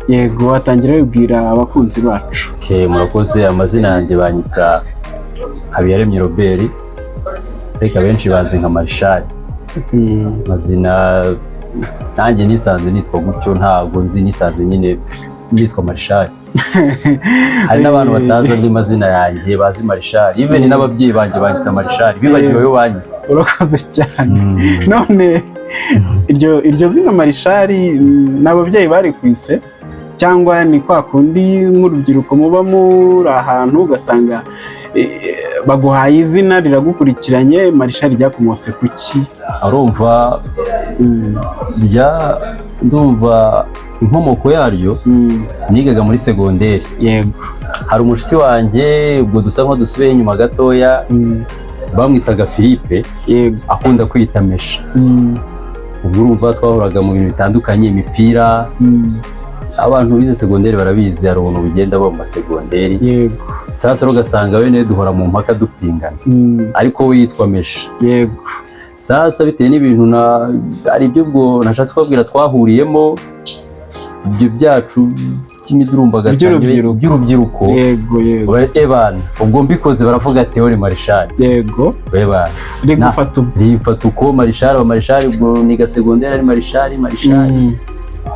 Yego, watangira wibwira abakunzi bacu. Murakoze. Amazina yanjye banyita Habiyaremye Robert, ariko benshi banzi nka Marshal. Amazina nanjye nisanze nitwa gutyo, ntabwo nzi nisanze nyine nitwa Marshal. Hari n'abantu batazi andi mazina yanjye bazi Marshal, even n'ababyeyi banjye banyita Marshal, bibagiwe yo banyise. Urakoze cyane. None iryo zina Marshal n'ababyeyi bari kwise, cyangwa ni kwa kundi nk'urubyiruko muba muri ahantu ugasanga baguhaye izina riragukurikiranye, Marshal ryakomotse ku ki? Arumva ndumva inkomoko yaryo nigaga muri segonderi. Yego. Hari umushyitsi wanjye, ubwo dusa nko dusubiye inyuma gatoya, bamwitaga Philippe. Yego. Akunda kwita Mesha. Ubwo urumva twahuraga mu bintu bitandukanye, imipira. Abantu bize segonderi barabizi, hari ubuntu bugenda bo mu masegonderi. Yego. Sasa ugasanga we duhora mu mpaka dupingana, ariko we yitwa Mesha. Yego. Sasa bitewe n'ibintu ari byo ubwo nashatse kubabwira twahuriyemo, ibyo byacu by'imidurumbagatanya by'urubyiruko. Yego, yego. Ebana ubwo mbikoze baravuga ati uri Marshal. Yego. Ebana rigufata uko Marshal ubwo niga segonderi ari Marshal.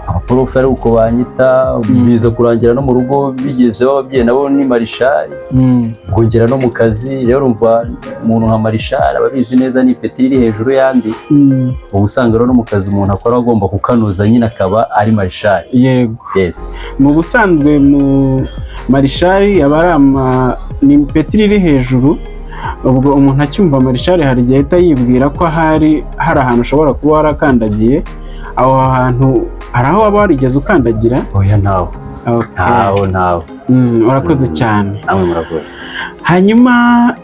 Abaprofe ari uko banyita, biza kurangira no mu rugo bigezeho ababyeyi nabo ni Marshal. Bwongera no mu kazi. Rero urumva umuntu nka Marshal ababizi neza ni ipeti riri hejuru yandi. Ubu usanga rero no mu kazi umuntu akora agomba kukanoza nyine akaba ari Marshal. Yego. Yes. Mu busanzwe mu Marshal aba ni ipeti riri hejuru. Ubwo umuntu acyumva Marshal hari igihe ahita yibwira ko hari ahantu ushobora kuba warakandagiye. Aho hantu hari aho waba warigeze ukandagira? Oya, ntaho. Ntaho. Urakoze cyane. Namwe murakoze. Hanyuma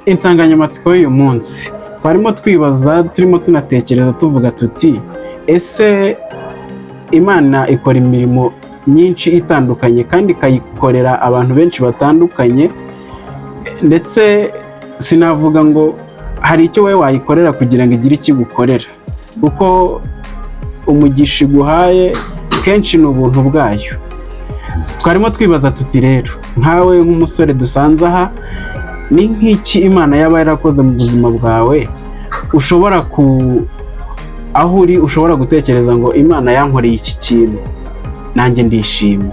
insanganyamatsiko y'uyu munsi twarimo twibaza, turimo tunatekereza tuvuga tuti ese Imana ikora imirimo myinshi itandukanye kandi ikayikorera abantu benshi batandukanye, ndetse sinavuga ngo hari icyo wowe wayikorera kugira ngo igire ikigukorera, kuko umugisha iguhaye kenshi ni ubuntu bwayo. Twarimo twibaza tuti rero nkawe nk'umusore dusanze aha, ni nk'iki Imana yaba yarakoze mu buzima bwawe ushobora aho uri ushobora gutekereza ngo Imana yankoreye iki kintu nanjye ndishimye?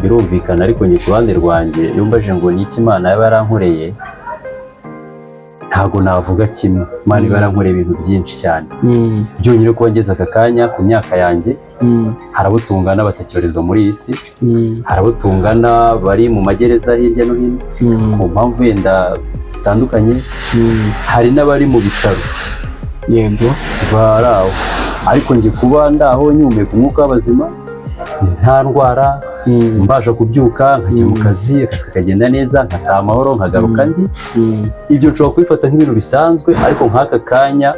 Birumvikana, ariko ku ruhande rwanjye iyo mbaje ngo ni iki Imana yaba yarankoreye, ntabwo navuga kimwe. Imana iba yarankoreye ibintu byinshi cyane. Byonyine kuba ngeze aka kanya ku myaka yanjye, hari abo tungana batakibarizwa muri iyi si, hari abo tungana bari mu magereza hirya no hino ku mpamvu wenda zitandukanye, hari n'abari mu bitaro. Yego. Bari aho, ariko njye kuba ndaho nyumeka umwuka w'abazima, nta ndwara, mbasha kubyuka nkajya mu kazi, akazi kakagenda neza, nkataha amahoro, nkagaruka ndi. Ibyo nshobora kubifata nk'ibintu bisanzwe, ariko nk'aka kanya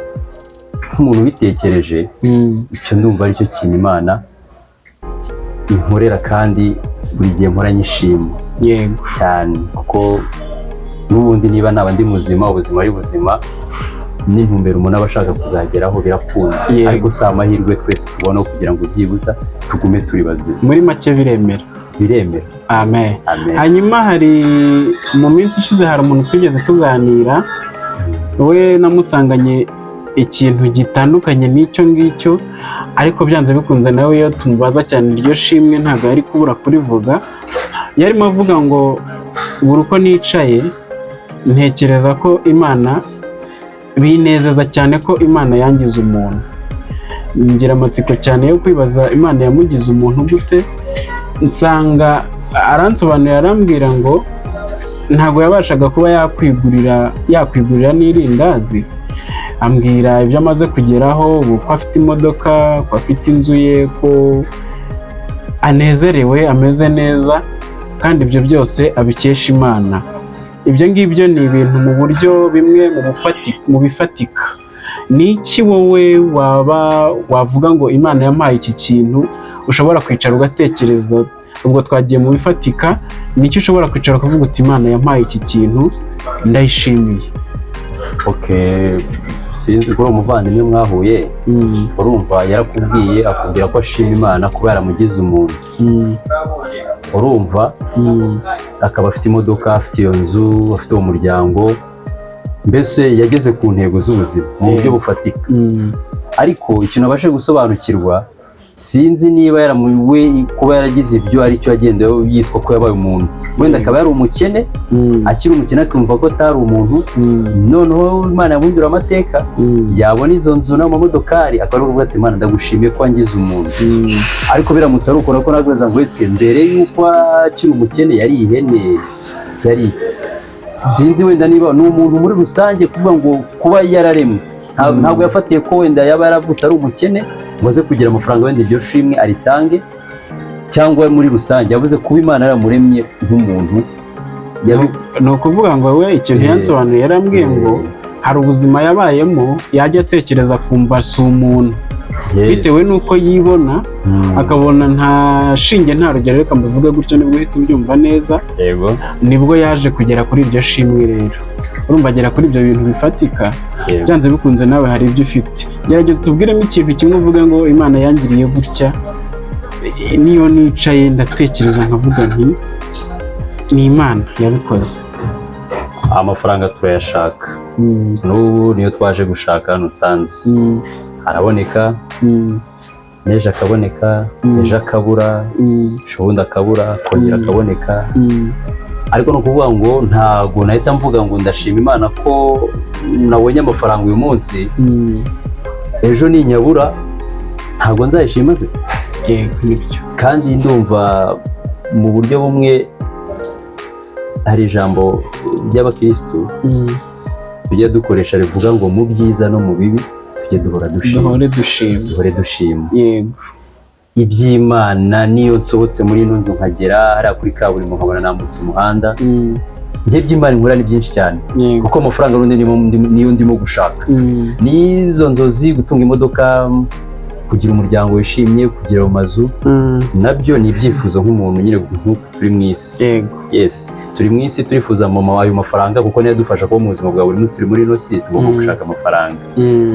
nk'umuntu ubitekereje, icyo ndumva aricyo kintu Imana inkorera, kandi buri gihe mpora nyishima. Yego. Cyane, kuko n'ubundi niba naba ndi muzima, ubuzima ari buzima, n'intumbero umuntu aba ashaka kuzageraho birakunda. Ariko si amahirwe twese tubona kugira ngo byibuza tugume turi bazima. Muri make biremera. Amen. Hanyuma hari mu minsi ishize hari umuntu twigeze tuganira, we namusanganye ikintu gitandukanye n'icyo ngicyo, ariko byanze bikunze nawe iyo tumubaza cyane iryo shimwe ntabwo yari kubura kurivuga. Yarimo avuga ngo buri uko nicaye ntekereza ko Imana binezeza cyane ko Imana yangize umuntu. Ngira amatsiko cyane yo kwibaza Imana yamugize umuntu gute. Nsanga aransobanurira, arambwira ngo ntabwo yabashaga kuba yakwigurira n'irindazi. Ambwira ibyo amaze kugeraho, ubu ko afite imodoka, ko afite inzu ye, ko anezerewe, ameze neza, kandi ibyo byose abikesha Imana. Ibyo ngibyo ni ibintu mu buryo bimwe mu bifatika. Ni iki wowe wavuga ngo Imana yampaye iki kintu ushobora kwicara ugatekereza? Ubwo twagiye mu bifatika, ni iki ushobora kwicara ukavuga uti Imana yampaye iki kintu ndayishimiye? sinzi kuri umuvandimwe mwahuye urumva yarakubwiye akubwira ko ashima Imana kuba yaramugize umuntu urumva akaba afite imodoka afite iyo nzu afite uwo muryango mbese yageze ku ntego z'ubuzima mu buryo bufatika ariko ikintu abashe gusobanukirwa sinzi niba yaramuwe kuba yaragize ibyo ari cyo agenda yitwa ko yabaye umuntu wenda akaba yari umukene akiri umukene akumva ko atari umuntu noneho Imana yamundura amateka yabona izo nzu n'amamodokari akaba ari ati Imana ndagushimiye ko wangize umuntu ariko biramutse ari ukora ko nakweza ngo wese mbere yuko akiri umukene yari ihene yari sinzi wenda niba ni umuntu muri rusange kuvuga ngo kuba yararemwe ntabwo yafatiye ko wenda yaba yaravutse ari umukene ngo aze kugira amafaranga wenda iryo shimwe aritange cyangwa muri rusange yavuze kuba Imana yaramuremye nk'umuntu ni ukuvuga ngo we ikintu yansobanuye yarambwiye ngo hari ubuzima yabayemo yajya atekereza kumva si umuntu bitewe n'uko yibona akabona nta shinge nta rugero reka mbivuge gutyo nibwo uhita ubyumva neza nibwo yaje kugera kuri iryo shimwe rero urumva agera kuri ibyo bintu bifatika byanze bikunze nawe hari ibyo ufite gerageza tubwiremo ikintu kimwe uvuga ngo Imana yangiriye gutya niyo nicaye ndatekereza nkavuga nti ni Imana yabikoze. Amafaranga turayashaka n'ubu niyo twaje gushaka hano Nsanze araboneka n'ejo akaboneka ejo akabura ubundi akabura kongera akaboneka ariko ni ukuvuga ngo ntago nahita mvuga ngo ndashima Imana ko nabonye amafaranga uyu munsi ejo ninyabura ntago nzayishima ze kandi ndumva mu buryo bumwe hari ijambo ry'abakristo tujya dukoresha rivuga ngo mu byiza no mu bibi tujye duhore dushima yego iby'Imana niyo nsohotse muri ino nzu nkagera hariya kuri kaburimbo nkabona nambutse umuhanda njye by'Imana nkura ni byinshi cyane kuko amafaranga rundi niyo ndimo gushaka n'izo nzozi gutunga imodoka kugira umuryango wishimye kugira amazu nabyo ni ibyifuzo nk'umuntu nyine nk'uko turi mu isi yes turi mu isi turifuza ayo mafaranga kuko niyo adufasha kuba mu buzima bwa buri munsi turi muri ino si tugomba gushaka amafaranga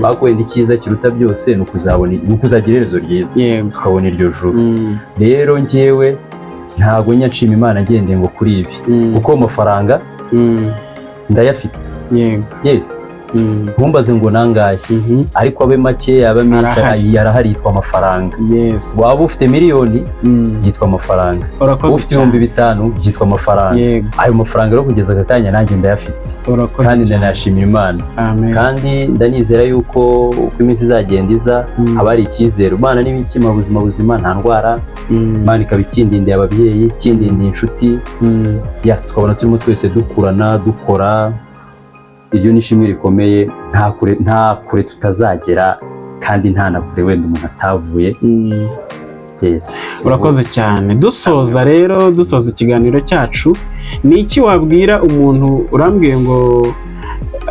bakwenda icyiza kiruta byose ni ukuzagira iherezo ryiza tukabona iryo juru rero njyewe ntabwo nshima Imana agendeye ngo kuri ibi kuko amafaranga ndayafite yes ntumbaze ngo nangaye ariko abe make yaba menshi yarahari yitwa amafaranga waba ufite miliyoni yitwa amafaranga ufite 5,000 byitwa amafaranga ayo mafaranga rero kugeza aka kanya nanjye ndayafite kandi ndanashimira Imana kandi ndanizera yuko uko iminsi izagenda iza haba hari icyizere Imana n'ibikima buzima buzima nta ndwara Imana ikaba ikindindiye ababyeyi ikindindiye inshuti tukabona turimo twese dukurana dukora iryo ni ishimwe rikomeye nta kure tutazagera kandi nta na kure wenda umuntu atavuye urakoze cyane dusoza ikiganiro cyacu ni iki wabwira umuntu urambwiye ngo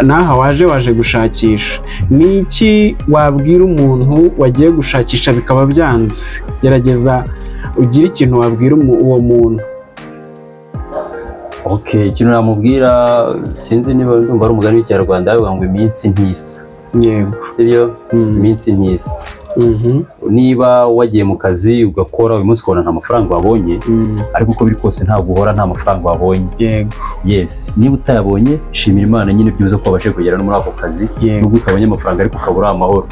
naha waje gushakisha ni iki wabwira umuntu wagiye gushakisha bikaba byanze gerageza ugire ikintu wabwira uwo muntu ikintu namubwira sinzi niba ndumva ari umugani w'ikinyarwanda bavuga ngo iminsi ntisa sibyo iminsi ntisa niba wagiye mu kazi ugakora uyu munsi ukabona nta mafaranga wabonye ariko uko biri kose ntabwo uhora nta mafaranga wabonye yes niba utayabonye shimira Imana nyine byuze ko wabashe kugera no muri ako kazi nubwo utabonye amafaranga ariko ukabura amahoro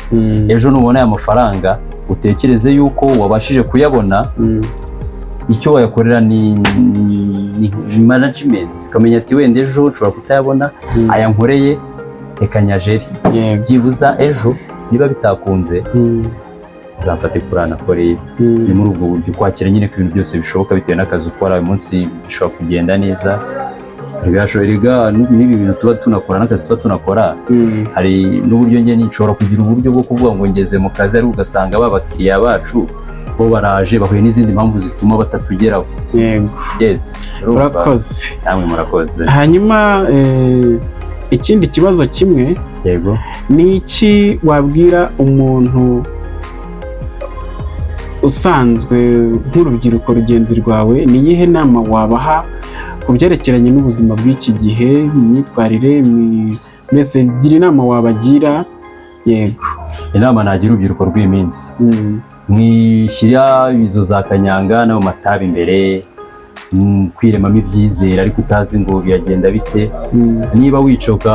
ejo nubona aya mafaranga utekereze yuko wabashije kuyabona icyo wayakorera ni management ukamenya ati wenda ejo nshobora kutayabona aya nkoreye reka nyajeri byibuza ejo niba bitakunze nzafate kurana koreye ni muri ubwo buryo kwakira nyine ko ibintu byose bishoboka bitewe n'akazi ukora uyu munsi bishobora kugenda neza bigashoborega n'ibi bintu tuba tunakora n'akazi tuba tunakora hari n'uburyo njye nshobora kugira uburyo bwo kuvuga ngo ngeze mu kazi ariko ugasanga babakiriya bacu bo baraje bahuye n'izindi mpamvu zituma batatugeraho urakoze namwe murakoze hanyuma ikindi kibazo kimwe ni iki wabwira umuntu usanzwe nk'urubyiruko rugenzi rwawe ni iyihe nama wabaha ku byerekeranye n'ubuzima bw'iki gihe imyitwarire mbese gira inama wabagira yego. Inama nagira urubyiruko rw'iminsi, mwishyira izo za kanyanga n'ayo matabi imbere, kwiremamo ibyizere ariko utazi ngo biragenda bite. Niba wicoka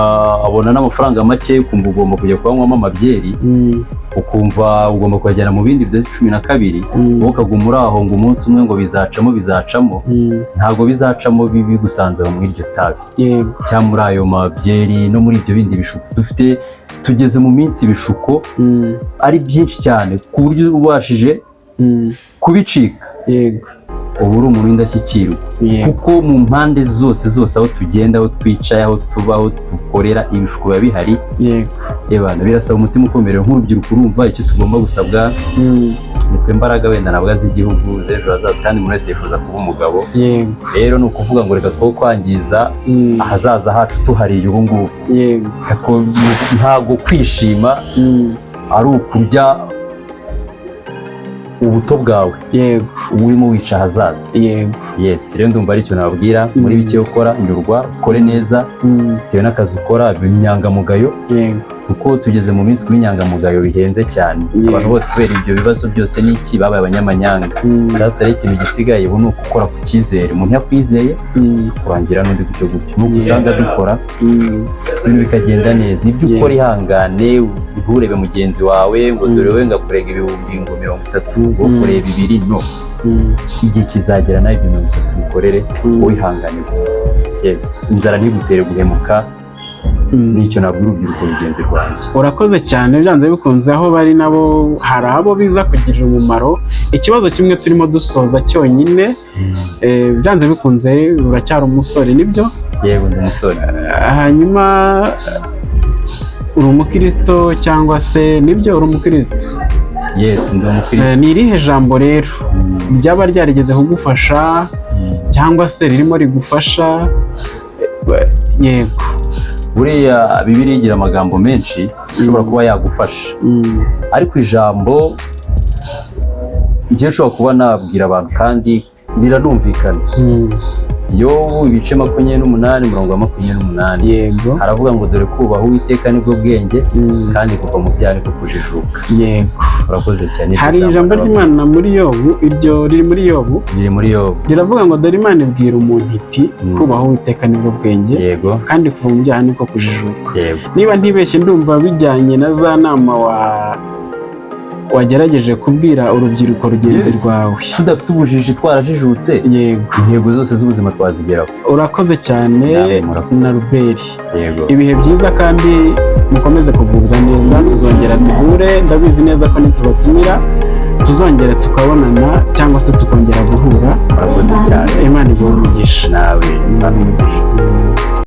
abona n'amafaranga make ukumva ugomba kujya kubanywamo amabyeri, ukumva ugomba kujyana mu bindi bya 12, wowe ukaguma uri aho ngo umunsi umwe ngo bizacamo, ntabwo bizacamo bigusanze mu iryo tabi cyangwa muri ayo mabyeri no muri ibyo bindi bishuko dufite. Tugeze mu minsi ibishuko ari byinshi cyane ku buryo ubashije kubicika, ubu uri umuntu w'indashyikirwa, kuko mu mpande zose aho tugenda, aho twicaye, aho tuba, aho dukorera, ibishuko biba bihari. Yebana birasaba umutima ukomerera nk'urubyiruko. Urumva icyo tugomba gusabwa nitwe mbaraga wenda nabwo z'igihugu z'ejo hazaza, kandi umuntu wese yifuza kuba umugabo. Rero ni ukuvuga ngo reka two kwangiza ahazaza hacu tuhariye ubu ngubu. Ntabwo kwishima ari ukurya ubuto bwawe urimo wica ahazaza. Yes, rero ndumva ari icyo nababwira. Muri bike ukora nyurwa, ukore neza bitewe n'akazi ukora, inyangamugayo, kuko tugeze mu minsi y'inyangamugayo bihenze cyane. Abantu bose kubera ibyo bibazo byose n'iki babaye abanyamanyanga. Sasa rero ikintu gisigaye ubu ni ukukora ku cyizere. Umuntu yakwizeye kurangira n'undi gutyo gutyo, nuko usanga dukora ibintu bikagenda neza. Ibyo ukora ihangane, nturebe mugenzi wawe ngo dore we ngakurega ibihumbi ngo 30 ngo kureba 2, no. Igihe kizagera nawe ibyo 30 bikorere, wowe ihangane gusa. Yes, inzara ntigutere guhemuka. Nicyo nabwo urubyiruko rugenzi rwanjye. Urakoze cyane. Byanze bikunze aho bari nabo hari abo biza kugirira umumaro. Ikibazo kimwe turimo dusoza cyonyine, byanze bikunze uracyari umusore, nibyo? Yego, ndi umusore. Hanyuma uri umukristo cyangwa se nibyo uri umukristo? Yes, ndi umukristo. Ni irihe jambo rero ryaba ryarigeze kugufasha cyangwa se ririmo rigufasha? Yego. Buriya Bibiliya igira amagambo menshi ushobora kuba yagufasha, ariko ijambo igihe ushobora kuba nabwira abantu kandi riranumvikana. Yobu ibice 28:28. Yego. Haravuga ngo dore kubaha Uwiteka nibwo bwenge, kandi kuva mu byaha niko kujijuka. Yego. Urakoze cyane. Hari ijambo ry'Imana muri Yobu, iryo riri muri Yobu. Riri muri Yobu. Riravuga ngo dore Imana ibwira umuntu iti kubaha Uwiteka nibwo bwenge, yego, kandi kuva mu byaha niko kujijuka. Yego. Niba ntibeshye ndumva bijyanye na za nama wagerageje kubwira urubyiruko rugenzi rwawe. Tudafite ubujiji twarajijutse, yego, intego zose z'ubuzima twazigeraho. Urakoze cyane na Ruberi. Yego. Ibihe byiza kandi mukomeze kugubwa neza. Tuzongera duhure, ndabizi neza ko nitubatumira tuzongera tukabonana cyangwa se tukongera guhura. Urakoze cyane. Imana iguhe umugisha. Nawe Imana umugisha.